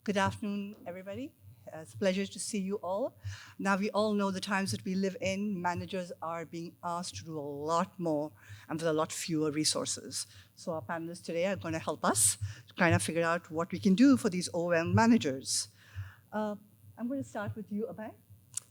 Good afternoon, everybody. It's a pleasure to see you all. Now, we all know the times that we live in, managers are being asked to do a lot more and with a lot fewer resources. So our panelists today are going to help us to kind of figure out what we can do for these overwhelmed managers. I'm going to start with you, Abhay.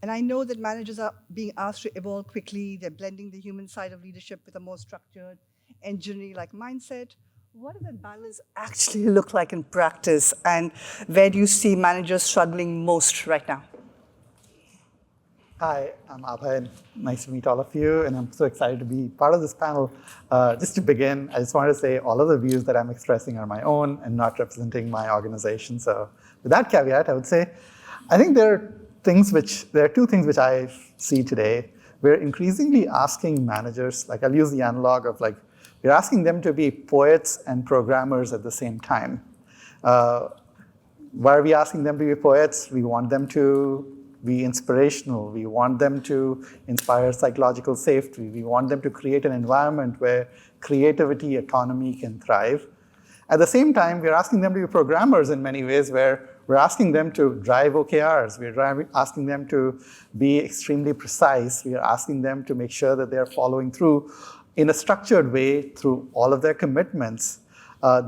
And I know that managers are being asked to evolve quickly. They're blending the human side of leadership with a more structured, engineering-like mindset. What does that balance actually look like in practice? And where do you see managers struggling most right now? Hi, I'm Abhay. Nice to meet all of you, and I'm so excited to be part of this panel. Just to begin, I just wanted to say all of the views that I'm expressing are my own and not representing my organization. So with that caveat, I would say, I think there are two things which I see today. We're increasingly asking managers, like I'll use the analog of like, we're asking them to be poets and programmers at the same time. Why are we asking them to be poets? We want them to be inspirational. We want them to inspire psychological safety. We want them to create an environment where creativity, autonomy can thrive. At the same time, we're asking them to be programmers in many ways, where we're asking them to drive OKRs. We're asking them to be extremely precise. We are asking them to make sure that they're following through in a structured way through all of their commitments.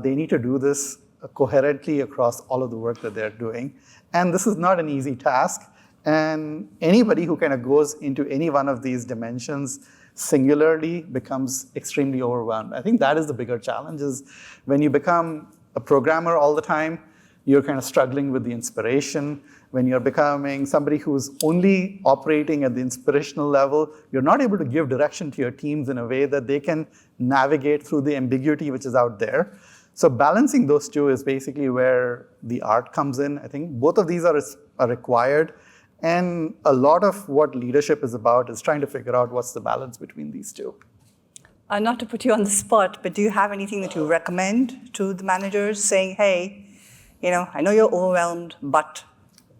They need to do this coherently across all of the work that they're doing. And this is not an easy task. And anybody who kind of goes into any one of these dimensions singularly becomes extremely overwhelmed. I think that is the bigger challenge, is when you become a programmer all the time, you're kind of struggling with the inspiration. When you're becoming somebody who's only operating at the inspirational level, you're not able to give direction to your teams in a way that they can navigate through the ambiguity which is out there. So balancing those two is basically where the art comes in. I think both of these are required. And a lot of what leadership is about is trying to figure out what's the balance between these two. Not to put you on the spot, but do you have anything that you recommend to the managers saying, hey, I know you're overwhelmed, but...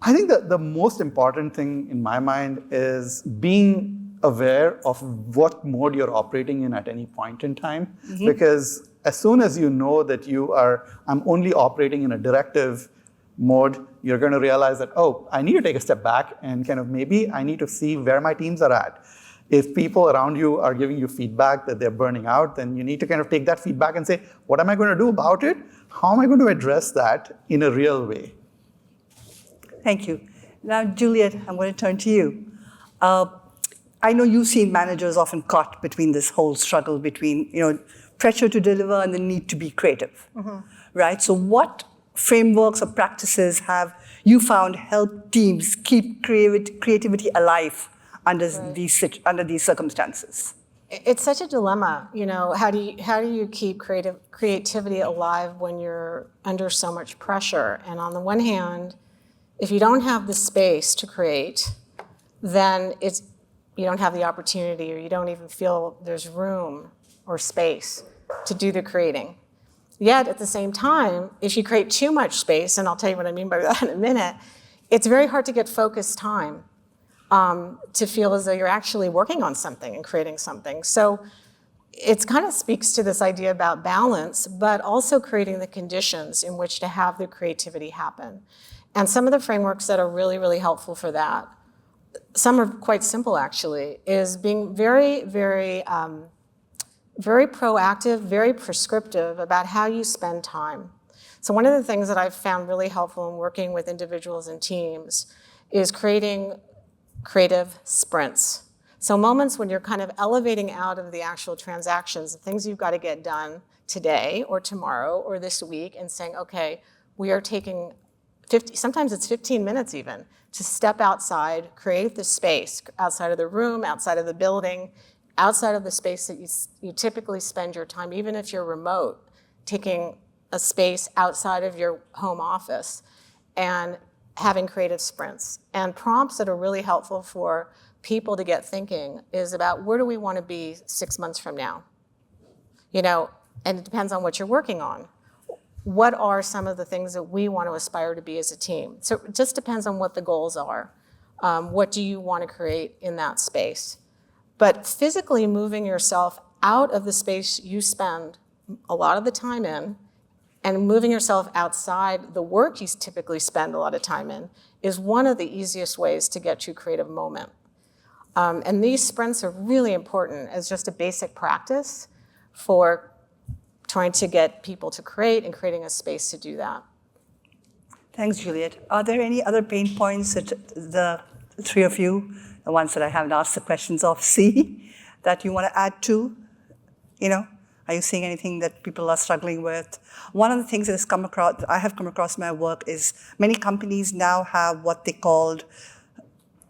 I think that the most important thing in my mind is being aware of what mode you're operating in at any point in time. Mm-hmm. Because as soon as you know that I'm only operating in a directive mode, you're going to realize that, oh, I need to take a step back and kind of maybe I need to see where my teams are at. If people around you are giving you feedback that they're burning out, then you need to kind of take that feedback and say, what am I going to do about it? How am I going to address that in a real way? Thank you. Now, Juliet, I'm going to turn to you. I know you've seen managers often caught between this whole struggle between, pressure to deliver and the need to be creative, right? So what frameworks or practices have you found help teams keep creativity alive under these circumstances? It's such a dilemma, how do you keep creativity alive when you're under so much pressure? And on the one hand, if you don't have the space to create, then you don't have the opportunity, or you don't even feel there's room or space to do the creating. Yet at the same time, if you create too much space, and I'll tell you what I mean by that in a minute, it's very hard to get focused time to feel as though you're actually working on something and creating something. So it kind of speaks to this idea about balance, but also creating the conditions in which to have the creativity happen. And some of the frameworks that are really, really helpful for that, some are quite simple actually, is being very, very, very proactive, very prescriptive about how you spend time. So one of the things that I've found really helpful in working with individuals and teams is creating creative sprints. So moments when you're kind of elevating out of the actual transactions, the things you've got to get done today or tomorrow or this week, and saying, okay, we are taking sometimes it's 15 minutes even, to step outside, create the space outside of the room, outside of the building, outside of the space that you typically spend your time, even if you're remote, taking a space outside of your home office and having creative sprints. And prompts that are really helpful for people to get thinking is about, where do we want to be 6 months from now? And it depends on what you're working on. What are some of the things that we want to aspire to be as a team? So it just depends on what the goals are. What do you want to create in that space? But physically moving yourself out of the space you spend a lot of the time in, And moving yourself outside the work you typically spend a lot of time in is one of the easiest ways to get to a creative moment. And these sprints are really important as just a basic practice for trying to get people to create and creating a space to do that. Thanks, Juliet. Are there any other pain points that the three of you, the ones that I haven't asked the questions of, see that you want to add to? Are you seeing anything that people are struggling with? One of the things that I have come across in my work is many companies now have what they called,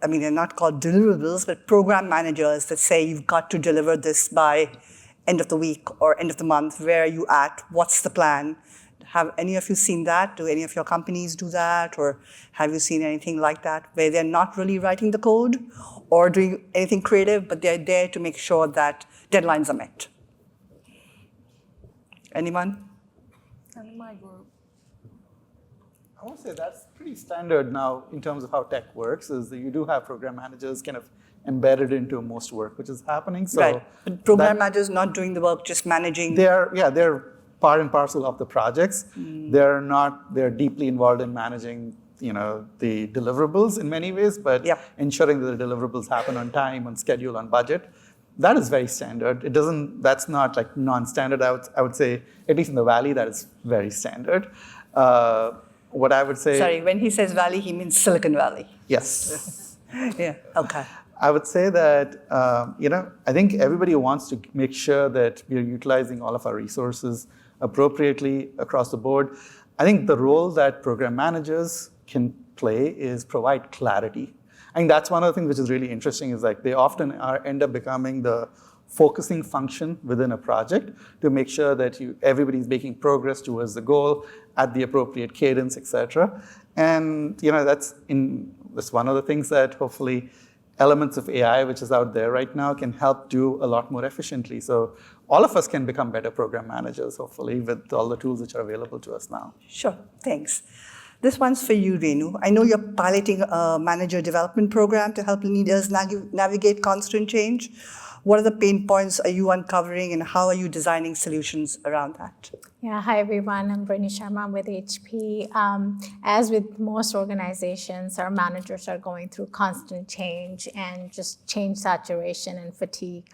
they're not called deliverables, but program managers that say you've got to deliver this by end of the week or end of the month. Where are you at? What's the plan? Have any of you seen that? Do any of your companies do that? Or have you seen anything like that where they're not really writing the code or doing anything creative, but they're there to make sure that deadlines are met? Anyone? In my group. I want to say that's pretty standard now in terms of how tech works, is that you do have program managers kind of embedded into most work, which is happening. So right. But program managers not doing the work, just managing. They're part and parcel of the projects. They're deeply involved in managing, the deliverables in many ways, but ensuring that the deliverables happen on time, on schedule, on budget. That is very standard. That's not like non-standard. I would say, at least in the Valley, that is very standard. What I would say. Sorry, when he says Valley, he means Silicon Valley. Yes. Yeah. Okay. I would say that, I think everybody wants to make sure that we're utilizing all of our resources appropriately across the board. I think the role that program managers can play is provide clarity. I think that's one of the things which is really interesting, is like they often end up becoming the focusing function within a project to make sure that everybody's making progress towards the goal at the appropriate cadence, et cetera. And that's one of the things that hopefully elements of AI, which is out there right now, can help do a lot more efficiently. So all of us can become better program managers, hopefully, with all the tools which are available to us now. Sure, thanks. This one's for you, Renu. I know you're piloting a manager development program to help leaders navigate constant change. What are the pain points are you uncovering, and how are you designing solutions around that? Yeah, hi everyone. I'm Brini Sharma with HP. As with most organizations, our managers are going through constant change and just change saturation and fatigue.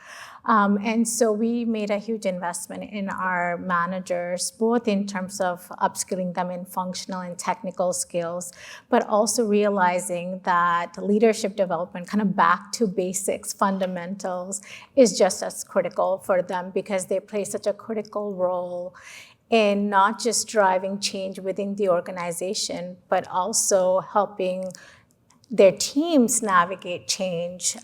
And so we made a huge investment in our managers, both in terms of upskilling them in functional and technical skills, but also realizing that leadership development, kind of back to basics, fundamentals, is just as critical for them, because they play such a critical role in not just driving change within the organization, but also helping their teams navigate change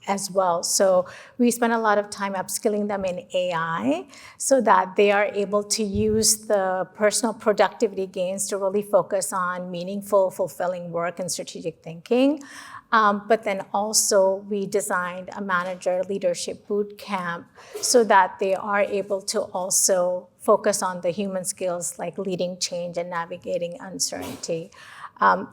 as well. So we spend a lot of time upskilling them in AI so that they are able to use the personal productivity gains to really focus on meaningful, fulfilling work and strategic thinking. But then also we designed a manager leadership boot camp so that they are able to also focus on the human skills like leading change and navigating uncertainty.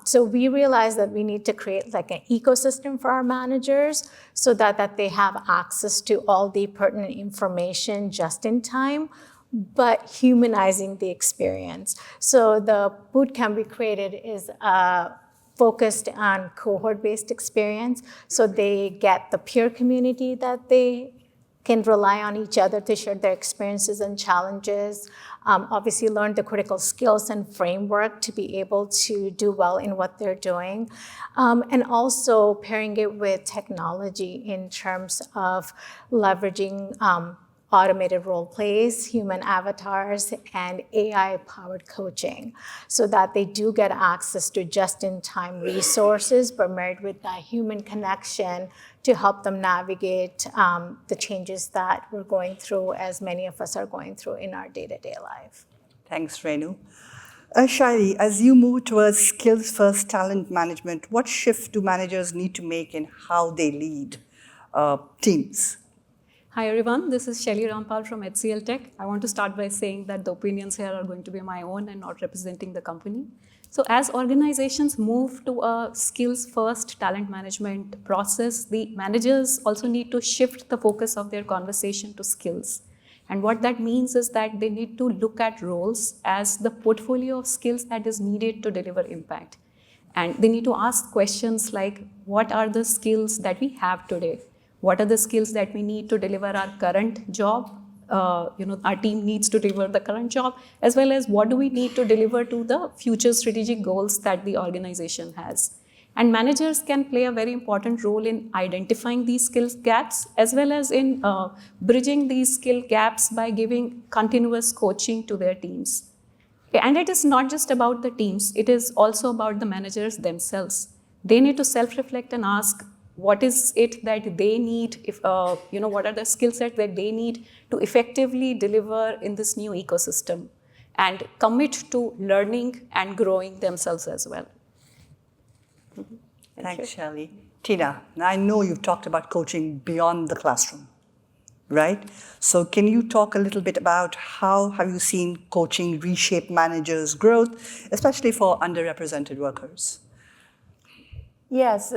So we realized that we need to create like an ecosystem for our managers so that they have access to all the pertinent information just in time, but humanizing the experience. So the bootcamp we created is focused on cohort-based experience. So they get the peer community that they can rely on each other to share their experiences and challenges. Obviously learn the critical skills and framework to be able to do well in what they're doing. And also pairing it with technology in terms of leveraging automated role plays, human avatars, and AI-powered coaching so that they do get access to just-in-time resources, but married with that human connection to help them navigate the changes that we're going through, as many of us are going through in our day-to-day life. Thanks, Renu. Shaili, as you move towards skills-first talent management, what shift do managers need to make in how they lead teams? Hi everyone, this is Shaili Rampal from HCL Tech. I want to start by saying that the opinions here are going to be my own and not representing the company. So as organizations move to a skills-first talent management process, the managers also need to shift the focus of their conversation to skills. And what that means is that they need to look at roles as the portfolio of skills that is needed to deliver impact. And they need to ask questions like, what are the skills that we have today? What are the skills that we need to deliver our current job? Our team needs to deliver the current job, as well as what do we need to deliver to the future strategic goals that the organization has. And managers can play a very important role in identifying these skills gaps, as well as in bridging these skill gaps by giving continuous coaching to their teams. And it is not just about the teams, it is also about the managers themselves. They need to self-reflect and ask, what is it that they need, what are the skill sets that they need to effectively deliver in this new ecosystem, and commit to learning and growing themselves as well. Thanks, Shelley. Tina, I know you've talked about coaching beyond the classroom, right? So can you talk a little bit about how have you seen coaching reshape managers' growth, especially for underrepresented workers? Yes,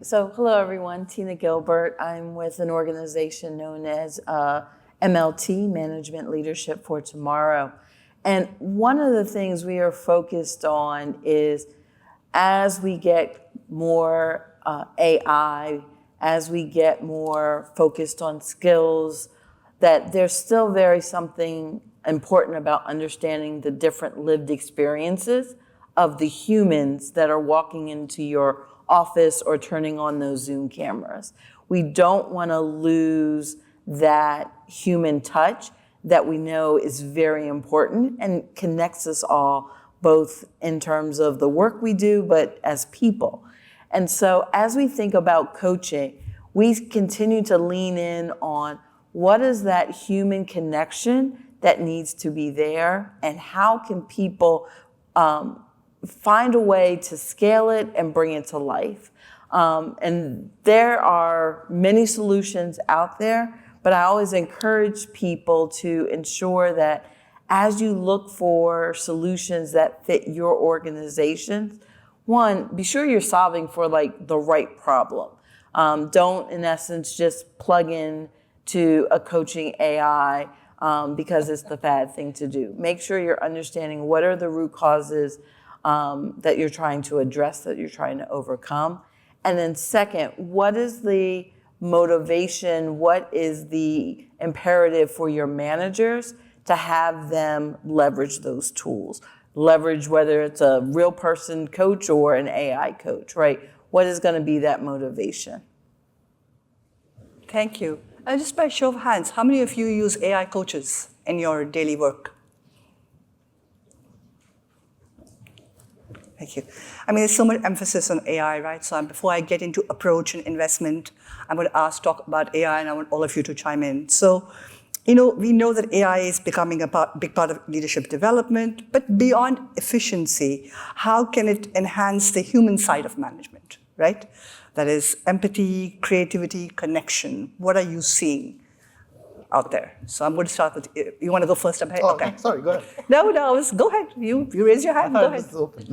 so hello everyone, Tina Gilbert. I'm with an organization known as MLT, Management Leadership for Tomorrow. And one of the things we are focused on is as we get more AI, as we get more focused on skills, that there's still very something important about understanding the different lived experiences of the humans that are walking into your office or turning on those Zoom cameras. We don't want to lose that human touch that we know is very important and connects us all, both in terms of the work we do, but as people. And so as we think about coaching, we continue to lean in on what is that human connection that needs to be there, and how can people find a way to scale it and bring it to life. And there are many solutions out there, but I always encourage people to ensure that as you look for solutions that fit your organization, one, be sure you're solving for like the right problem. Don't, in essence, just plug in to a coaching AI because it's the fad thing to do. Make sure you're understanding what are the root causes that you're trying to address, that you're trying to overcome. And then second, what is the motivation? What is the imperative for your managers to have them leverage those tools? Leverage whether it's a real person coach or an AI coach, right? What is going to be that motivation? Thank you. And just by show of hands, how many of you use AI coaches in your daily work? Thank you. I mean, there's so much emphasis on AI, right? So before I get into approach and investment, I'm going to talk about AI, and I want all of you to chime in. So, we know that AI is becoming a big part of leadership development, but beyond efficiency, how can it enhance the human side of management, right? That is empathy, creativity, connection. What are you seeing out there? So I'm going to start with, you want to go first? Oh, okay. Sorry, go ahead. No, go ahead. You raise your hand, go ahead. It's open.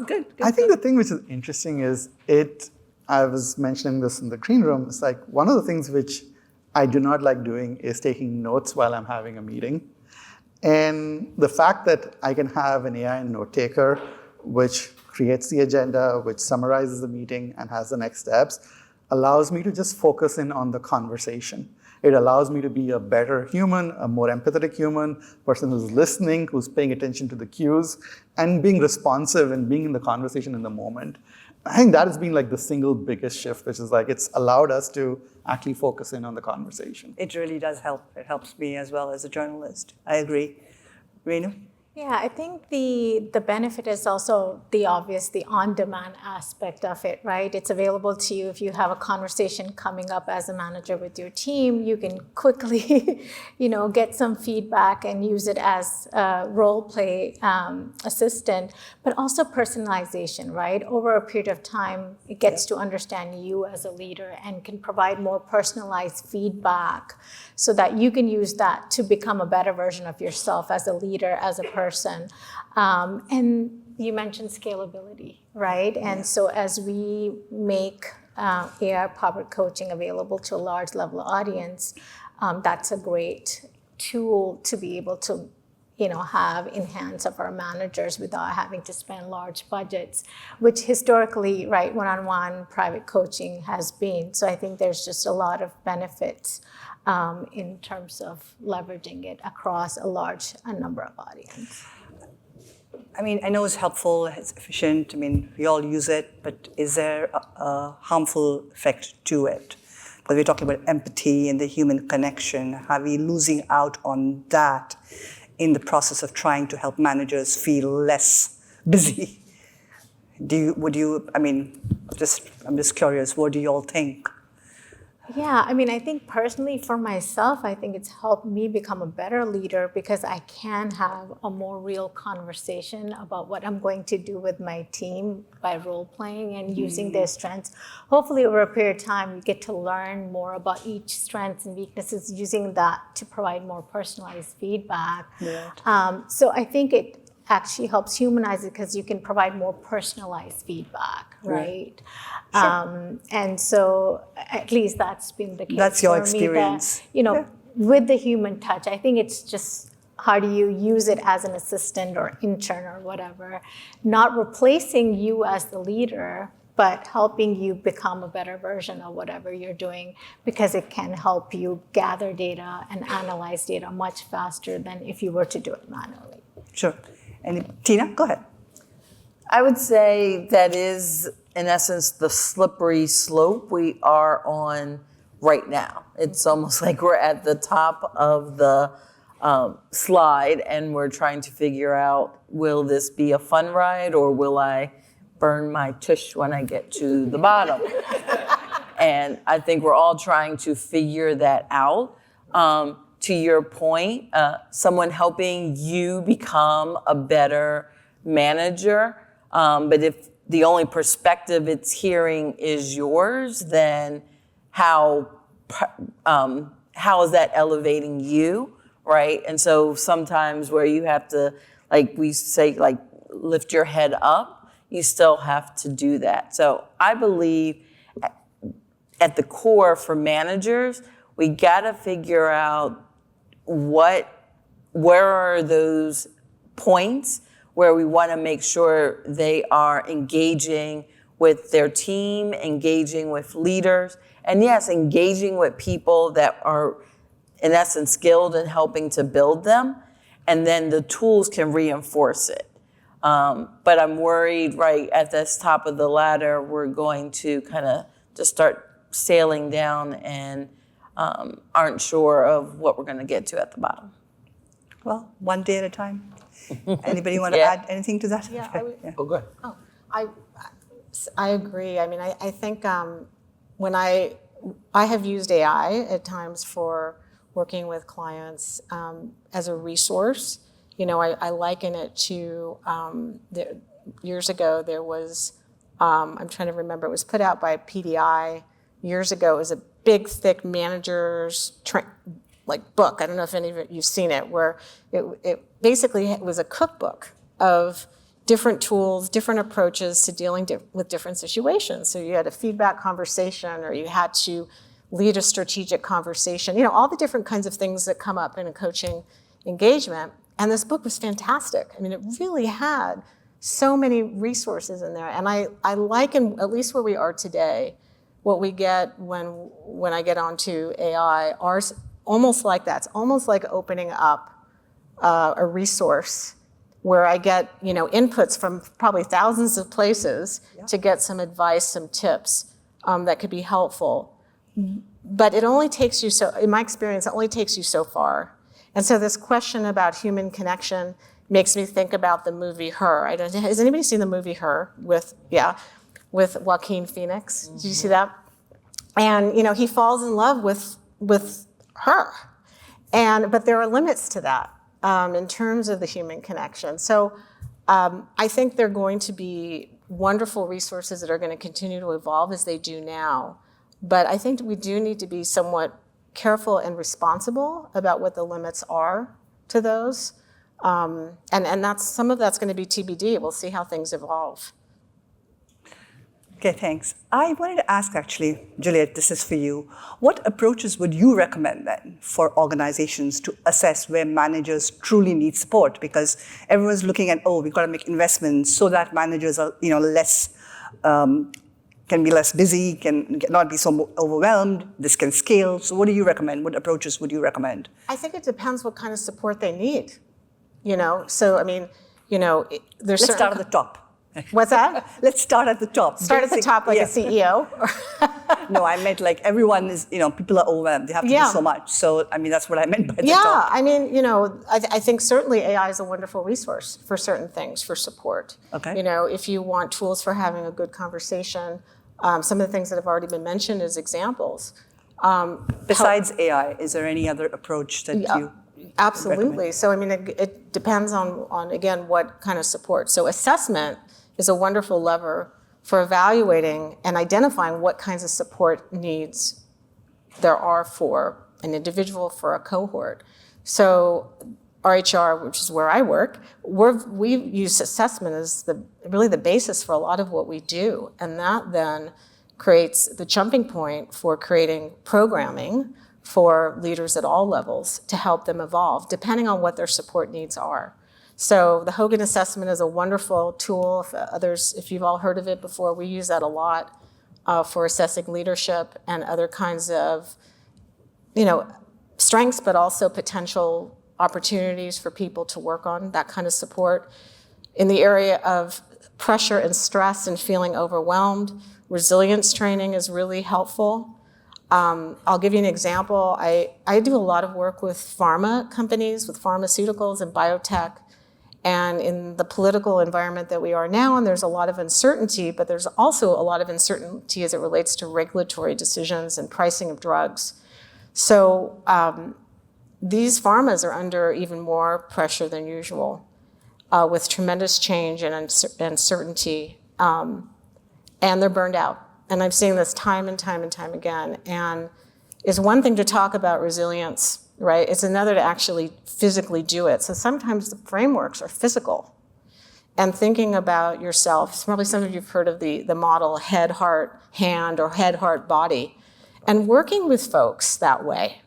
Good. I think the thing which is interesting is I was mentioning this in the green room, it's like one of the things which I do not like doing is taking notes while I'm having a meeting. And the fact that I can have an AI note taker, which creates the agenda, which summarizes the meeting and has the next steps, allows me to just focus in on the conversation. It allows me to be a better human, a more empathetic human, person who's listening, who's paying attention to the cues, and being responsive and being in the conversation in the moment. I think that has been like the single biggest shift, which is like it's allowed us to actually focus in on the conversation. It really does help. It helps me as well as a journalist. I agree. Reenu? Yeah, I think the benefit is also the obvious, the on-demand aspect of it, right? It's available to you if you have a conversation coming up as a manager with your team. You can quickly, get some feedback and use it as a role play assistant, but also personalization, right? Over a period of time, it gets to understand you as a leader and can provide more personalized feedback so that you can use that to become a better version of yourself as a leader, as a person. And you mentioned scalability, right? And so as we make AI-powered coaching available to a large level audience, that's a great tool to be able to have in hands of our managers without having to spend large budgets, which historically, right, one-on-one private coaching has been. So I think there's just a lot of benefits in terms of leveraging it across a number of audience. I mean, I know it's helpful, it's efficient, I mean, we all use it, but is there a harmful effect to it? Because we're talking about empathy and the human connection. Are we losing out on that in the process of trying to help managers feel less busy? I'm just curious, what do you all think? Yeah, I mean, I think personally for myself, I think it's helped me become a better leader because I can have a more real conversation about what I'm going to do with my team by role playing and using their strengths. Hopefully over a period of time, you get to learn more about each strengths and weaknesses, using that to provide more personalized feedback. Yeah. So I think it actually helps humanize it because you can provide more personalized feedback, right? Sure. And so at least that's been the case. That's your for me, experience. that, with the human touch, I think it's just how do you use it as an assistant or intern or whatever, not replacing you as the leader, but helping you become a better version of whatever you're doing, because it can help you gather data and analyze data much faster than if you were to do it manually. Sure. And Tina, go ahead. I would say that is, in essence, the slippery slope we are on right now. It's almost like we're at the top of the slide and we're trying to figure out, will this be a fun ride or will I burn my tush when I get to the bottom? And I think we're all trying to figure that out. To your point, someone helping you become a better manager, but if the only perspective it's hearing is yours, then how is that elevating you, right? And so sometimes where you have to, like we say, like lift your head up, you still have to do that. So I believe at the core for managers, we gotta figure out where are those points where we want to make sure they are engaging with their team, engaging with leaders, and yes, engaging with people that are, in essence, skilled in helping to build them, and then the tools can reinforce it. But I'm worried, right, at this top of the ladder, we're going to kind of just start sailing down and aren't sure of what we're going to get to at the bottom. Well, one day at a time. Anybody want to add anything to that? Yeah, Oh, go ahead. I agree. I mean, I think when I have used AI at times for working with clients as a resource. I liken it to years ago there was, I'm trying to remember, it was put out by PDI years ago. It was a big, thick manager's book. I don't know if any of you've seen it, where it basically was a cookbook of different tools, different approaches to dealing with different situations. So you had a feedback conversation, or you had to lead a strategic conversation, all the different kinds of things that come up in a coaching engagement. And this book was fantastic. I mean, it really had so many resources in there. And I liken, at least where we are today, what we get when I get onto AI are almost like that. It's almost like opening up a resource where I get inputs from probably thousands of places to get some advice, some tips that could be helpful. But it only takes you so, in my experience, it only takes you so far. And so this question about human connection makes me think about the movie Her. Has anybody seen the movie Her with Joaquin Phoenix? Did you see that? And he falls in love with her. But there are limits to that in terms of the human connection. So I think there are going to be wonderful resources that are going to continue to evolve as they do now. But I think we do need to be somewhat careful and responsible about what the limits are to those. And some of that's going to be TBD. We'll see how things evolve. Okay, thanks. I wanted to ask actually, Juliet, this is for you. What approaches would you recommend then for organizations to assess where managers truly need support? Because everyone's looking at, oh, we've got to make investments so that managers are, less, can be less busy, can not be so overwhelmed, this can scale. So what do you recommend? What approaches would you recommend? I think it depends what kind of support they need. So I mean, there's Let's start at the top. What's that? Let's start at the top. Start at the top like a CEO? No, I meant like everyone is, people are overwhelmed. They have to do so much. So, I mean, that's what I meant by the top. Yeah, I mean, I think certainly AI is a wonderful resource for certain things, for support. Okay. If you want tools for having a good conversation, some of the things that have already been mentioned as examples. Besides AI, is there any other approach that you Absolutely. recommend? So, I mean, it depends on, again, what kind of support. So assessment is a wonderful lever for evaluating and identifying what kinds of support needs there are for an individual, for a cohort. So RHR, which is where I work, we use assessment as really the basis for a lot of what we do. And that then creates the jumping point for creating programming for leaders at all levels to help them evolve, depending on what their support needs are. So the Hogan assessment is a wonderful tool. If you've all heard of it before, we use that a lot for assessing leadership and other kinds of, strengths, but also potential opportunities for people to work on that kind of support. In the area of pressure and stress and feeling overwhelmed, resilience training is really helpful. I'll give you an example. I do a lot of work with pharma companies, with pharmaceuticals and biotech. And in the political environment that we are now, and there's a lot of uncertainty, but there's also a lot of uncertainty as it relates to regulatory decisions and pricing of drugs. So these pharmas are under even more pressure than usual with tremendous change and uncertainty, and they're burned out. And I've seen this time and time and time again. And it's one thing to talk about resilience, right? It's another to actually physically do it. So sometimes the frameworks are physical. And thinking about yourself, probably some of you have heard of the model head, heart, hand, or head, heart, body. And working with folks that way.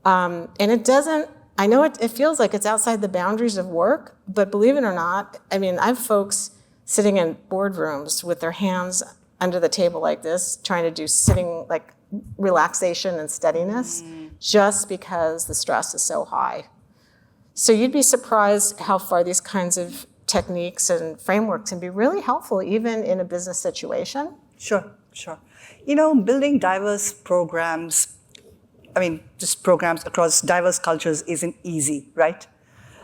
And it doesn't, I know it feels like it's outside the boundaries of work, but believe it or not, I mean, I have folks sitting in boardrooms with their hands under the table like this, trying to do sitting like relaxation and steadiness, just because the stress is so high. So you'd be surprised how far these kinds of techniques and frameworks can be really helpful, even in a business situation. Sure. Building diverse programs, just programs across diverse cultures isn't easy, right?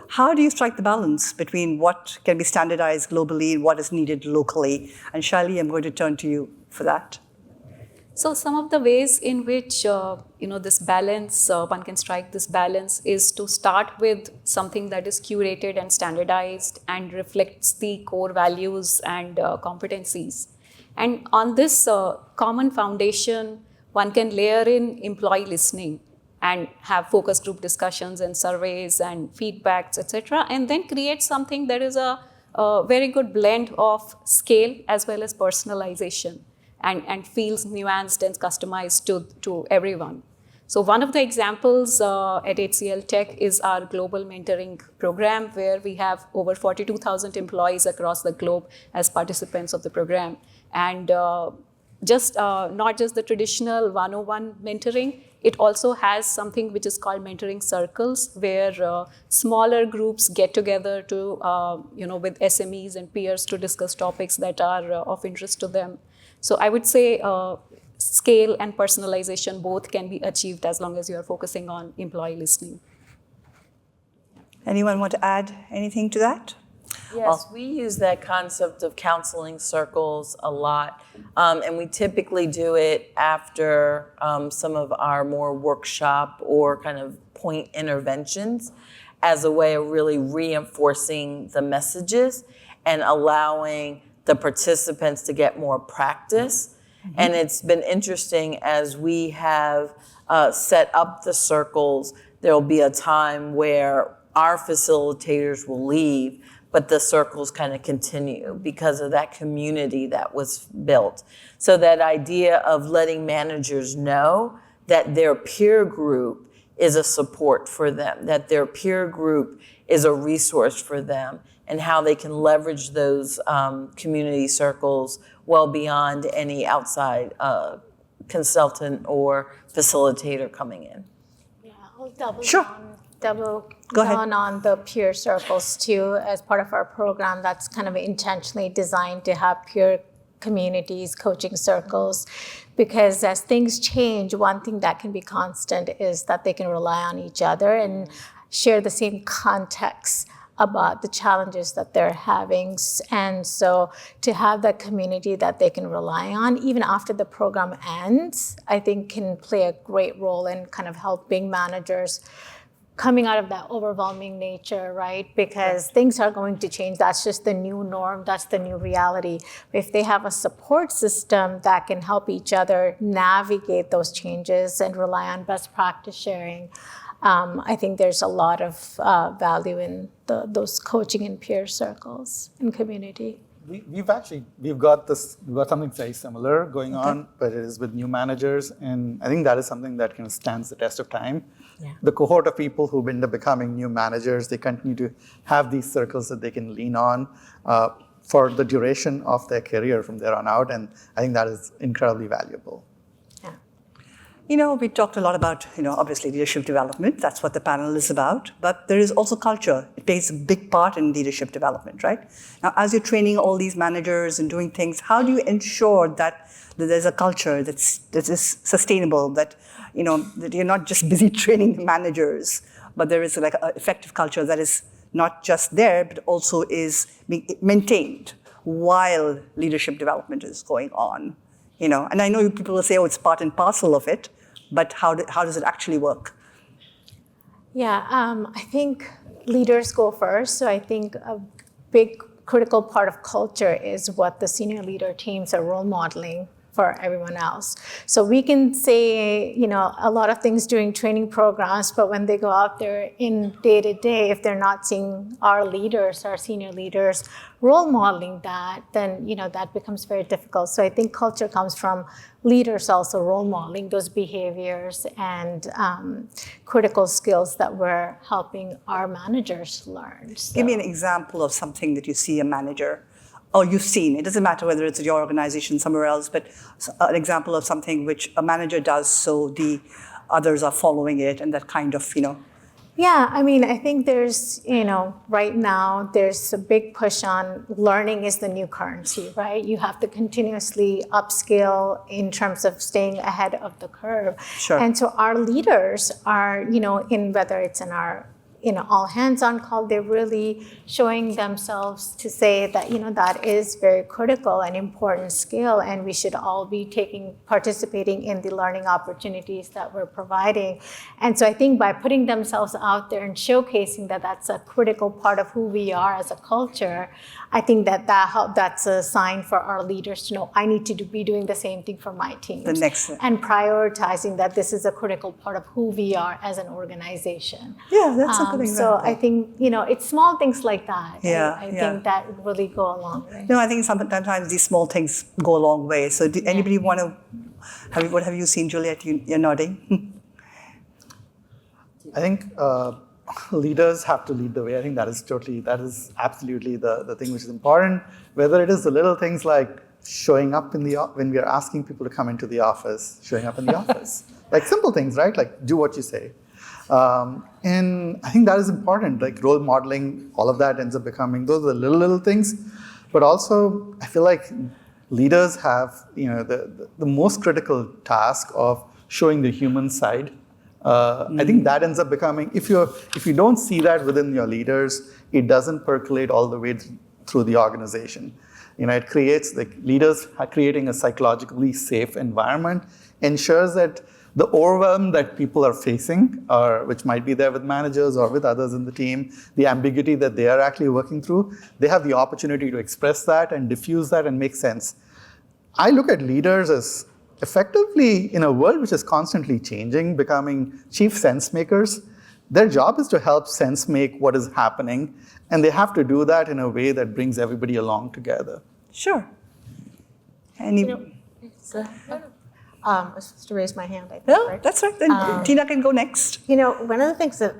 How do you strike the balance between what can be standardized globally and what is needed locally? And Shaili, I'm going to turn to you for that. So some of the ways in which this balance, one can strike this balance, is to start with something that is curated and standardized and reflects the core values and competencies. And on this common foundation, one can layer in employee listening and have focus group discussions and surveys and feedbacks, etc., and then create something that is a very good blend of scale as well as personalization. And feels nuanced and customized to everyone. So one of the examples at HCL Tech is our global mentoring program, where we have over 42,000 employees across the globe as participants of the program. And not just the traditional one-on-one mentoring, it also has something which is called mentoring circles, where smaller groups get together to, with SMEs and peers to discuss topics that are of interest to them. So I would say scale and personalization both can be achieved as long as you are focusing on employee listening. Anyone want to add anything to that? Yes, we use that concept of counseling circles a lot. And we typically do it after some of our more workshop or kind of point interventions as a way of really reinforcing the messages and allowing the participants to get more practice. Mm-hmm. And it's been interesting as we have set up the circles, there'll be a time where our facilitators will leave, but the circles kind of continue because of that community that was built. So that idea of letting managers know that their peer group is a support for them, that their peer group is a resource for them, and how they can leverage those community circles well beyond any outside consultant or facilitator coming in. Yeah, I'll double Sure. Go ahead. down on the peer circles too. As part of our program, that's kind of intentionally designed to have peer communities, coaching circles, because as things change, one thing that can be constant is that they can rely on each other and share the same context about the challenges that they're having. And so to have that community that they can rely on, even after the program ends, I think can play a great role in kind of helping managers coming out of that overwhelming nature, right? Because things are going to change. That's just the new norm. That's the new reality. If they have a support system that can help each other navigate those changes and rely on best practice sharing, I think there's a lot of value in those coaching and peer circles and community. We've got something very similar going on, but it is with new managers, and I think that is something that kind of stands the test of time. Yeah. The cohort of people who've been becoming new managers, they continue to have these circles that they can lean on for the duration of their career from there on out, and I think that is incredibly valuable. You know, we talked a lot about, obviously leadership development. That's what the panel is about. But there is also culture. It plays a big part in leadership development, right? Now, as you're training all these managers and doing things, how do you ensure that there's a culture that is sustainable, that, that you're not just busy training the managers, but there is like an effective culture that is not just there, but also is being maintained while leadership development is going on? And I know people will say, oh, it's part and parcel of it, but how does it actually work? Yeah, I think leaders go first. So I think a big critical part of culture is what the senior leader teams are role modeling for everyone else. So we can say, a lot of things during training programs, but when they go out there in day to day, if they're not seeing our leaders, our senior leaders role modeling that, then, that becomes very difficult. So I think culture comes from leaders also role modeling those behaviors and critical skills that we're helping our managers learn. So. Give me an example of something that you see a manager, or you've seen. It doesn't matter whether it's at your organization, somewhere else, but an example of something which a manager does so the others are following it and that kind of, Yeah, I think there's, right now there's a big push on learning is the new currency, right? You have to continuously upskill in terms of staying ahead of the curve. Sure. And so our leaders are, in whether it's in our all hands on call, they're really showing themselves to say that, that is very critical and important skill, and we should all be participating in the learning opportunities that we're providing. And so I think by putting themselves out there and showcasing that that's a critical part of who we are as a culture, I think that's a sign for our leaders to know, I need to be doing the same thing for my teams. The next one. And prioritizing that this is a critical part of who we are as an organization. Yeah, that's a good example. So I think, it's small things like that. Yeah, I think that really go a long way. No, I think sometimes these small things go a long way. So anybody want to, what have you seen, Juliet? You're nodding. I think leaders have to lead the way. I think that is absolutely the thing which is important. Whether it is the little things like showing up when we are asking people to come into the office, showing up in the office. Like simple things, right? Like do what you say. And I think that is important, like role modeling, all of that ends up becoming, those are the little things. But also, I feel like leaders have, the most critical task of showing the human side. I think that ends up becoming, if you don't see that within your leaders, it doesn't percolate all the way through the organization. It creates, leaders are creating a psychologically safe environment, ensures that the overwhelm that people are facing, which might be there with managers or with others in the team, the ambiguity that they are actually working through, they have the opportunity to express that and diffuse that and make sense. I look at leaders as effectively, in a world which is constantly changing, becoming chief sense makers. Their job is to help sense make what is happening, and they have to do that in a way that brings everybody along together. Sure. Any, I was supposed to raise my hand, I think, no, right? that's right. Then Tina can go next. You know, one of the things that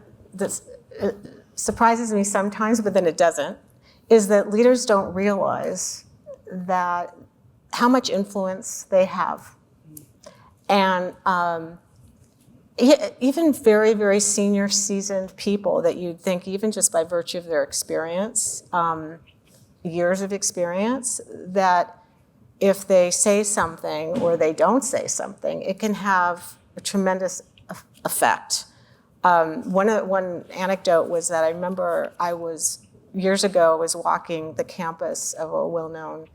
surprises me sometimes, but then it doesn't, is that leaders don't realize that how much influence they have. And even very, very senior, seasoned people that you'd think, even just by virtue of their experience, years of experience, that if they say something or they don't say something, it can have a tremendous effect. One anecdote was that I remember years ago, I was walking the campus of a well-known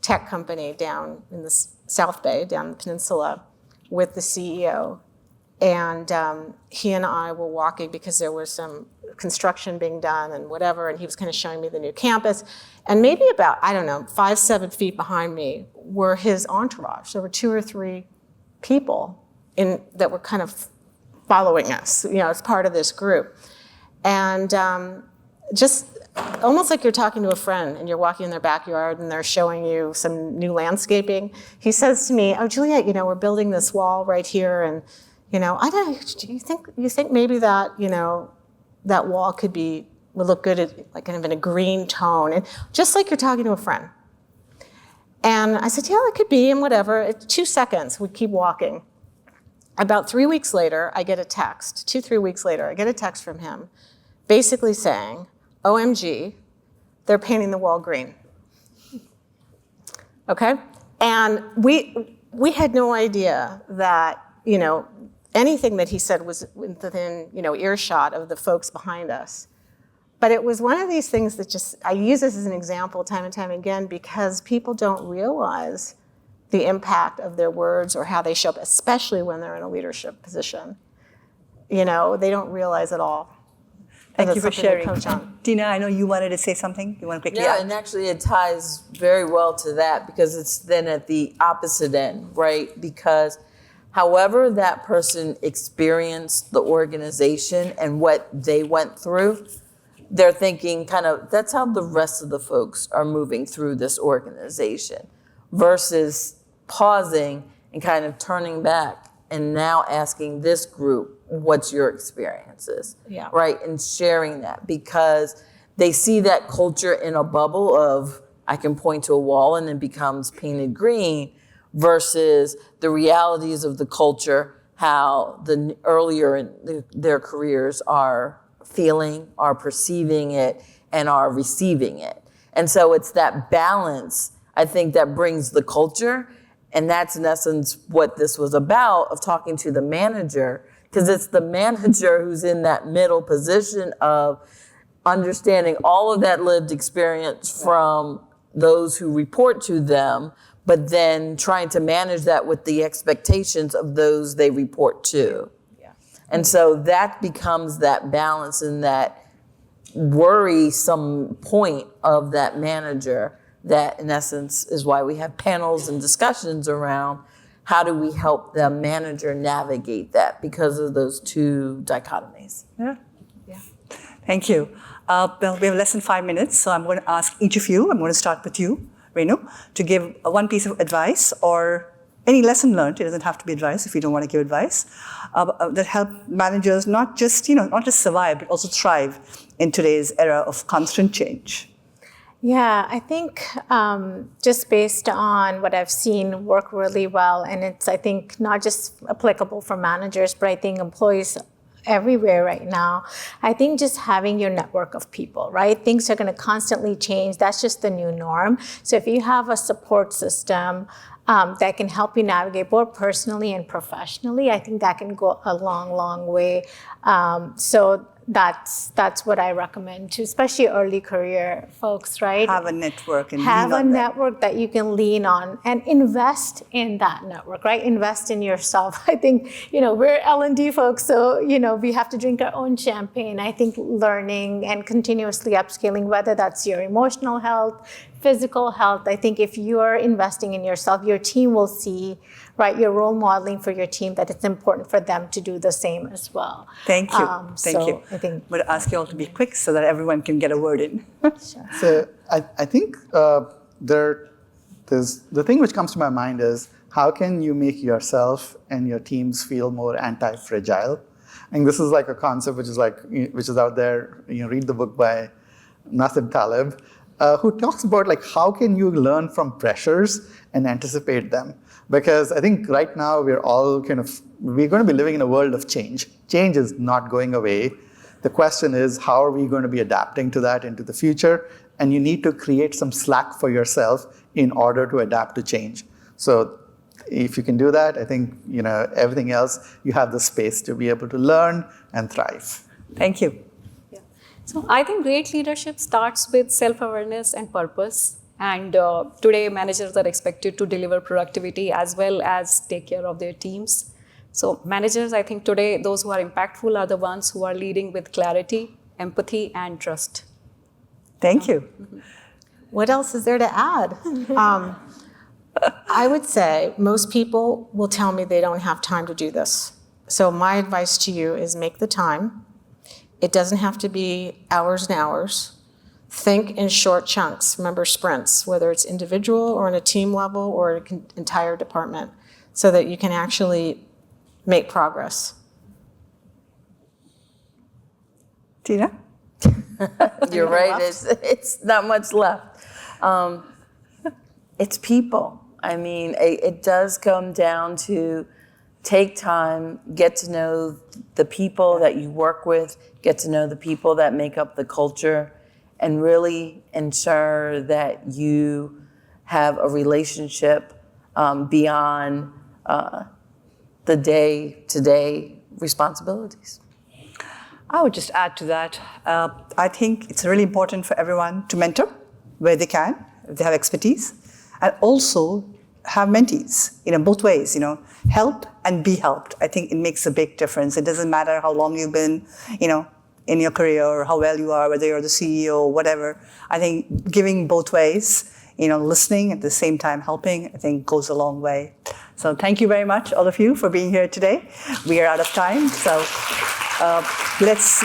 tech company down in the South Bay, down the peninsula, with the CEO. And he and I were walking because there was some construction being done and whatever, and he was kind of showing me the new campus. And maybe about, 5-7 feet behind me were his entourage. There were 2 or 3 people that were kind of following us, as part of this group. And just almost like you're talking to a friend and you're walking in their backyard and they're showing you some new landscaping. He says to me, "Oh, Juliet, we're building this wall right here, and do you think maybe that that wall would look good at, like, kind of in a green tone?" And just like you're talking to a friend. And I said, "Yeah, it could be," and whatever. 2 seconds, we keep walking. About 3 weeks later, I get a text. 2-3 weeks later, I get a text from him, basically saying, "OMG, they're painting the wall green." Okay? And we had no idea that, anything that he said was within, earshot of the folks behind us. But it was one of these things that I use this as an example time and time again because people don't realize the impact of their words or how they show up, especially when they're in a leadership position. They don't realize at all. Thank you for sharing. Tina, I know you wanted to say something. You want to quickly add? Yeah, and actually it ties very well to that because it's then at the opposite end, right? Because however that person experienced the organization and what they went through, they're thinking that's how the rest of the folks are moving through this organization versus pausing and kind of turning back and now asking this group, what's your experiences, right? And sharing that because they see that culture in a bubble of, I can point to a wall and it becomes painted green versus the realities of the culture, how the earlier in their careers are feeling, are perceiving it, and are receiving it. And so it's that balance, I think, that brings the culture. And that's in essence what this was about, of talking to the manager, because it's the manager who's in that middle position of understanding all of that lived experience from those who report to them, but then trying to manage that with the expectations of those they report to. Yeah. And so that becomes that balance and that worrisome point of that manager. That, in essence, is why we have panels and discussions around how do we help the manager navigate that because of those 2 dichotomies. Yeah. Thank you. Well, we have less than 5 minutes, so I'm going to ask each of you, I'm going to start with you, Renu, to give one piece of advice or any lesson learned. It doesn't have to be advice if you don't want to give advice, that help managers not just survive, but also thrive in today's era of constant change. Yeah, I think just based on what I've seen work really well, and it's, I think, not just applicable for managers, but I think employees everywhere right now, I think just having your network of people, right? Things are going to constantly change. That's just the new norm. So if you have a support system that can help you navigate both personally and professionally, I think that can go a long, long way. So that's what I recommend to especially early career folks, right? Have a network and have lean a on network that you can lean on and invest in that network, right? Invest in yourself. I think, we're L&D folks, so, we have to drink our own champagne. I think learning and continuously upscaling, whether that's your emotional health, physical health, I think if you're investing in yourself, your team will see, right, you're role modeling for your team that it's important for them to do the same as well. Thank you. Thank you. I think I'm going to ask you all to be quick so that everyone can get a word in. So I think there's the thing which comes to my mind is how can you make yourself and your teams feel more anti-fragile? And this is like a concept which is out there. Read the book by Nassim Taleb, who talks about like how can you learn from pressures and anticipate them? Because I think right now we're going to be living in a world of change. Change is not going away. The question is, how are we going to be adapting to that into the future? And you need to create some slack for yourself in order to adapt to change. So if you can do that, I think everything else, you have the space to be able to learn and thrive. Thank you. So I think great leadership starts with self-awareness and purpose. And today, managers are expected to deliver productivity as well as take care of their teams. So managers, I think today, those who are impactful are the ones who are leading with clarity, empathy, and trust. Thank you. What else is there to add? I would say most people will tell me they don't have time to do this. So my advice to you is make the time. It doesn't have to be hours and hours. Think in short chunks. Remember sprints, whether it's individual or on a team level or an entire department, so that you can actually make progress. Tina? You're right. It's not much left. It's people. I mean, it does come down to take time, get to know the people that you work with, get to know the people that make up the culture, and really ensure that you have a relationship beyond the day-to-day responsibilities. I would just add to that. I think it's really important for everyone to mentor where they can, if they have expertise, and also have mentees, both ways, help and be helped. I think it makes a big difference. It doesn't matter how long you've been, in your career or how well you are, whether you're the CEO or whatever. I think giving both ways, listening at the same time helping, I think goes a long way. So thank you very much, all of you, for being here today. We are out of time, so let's...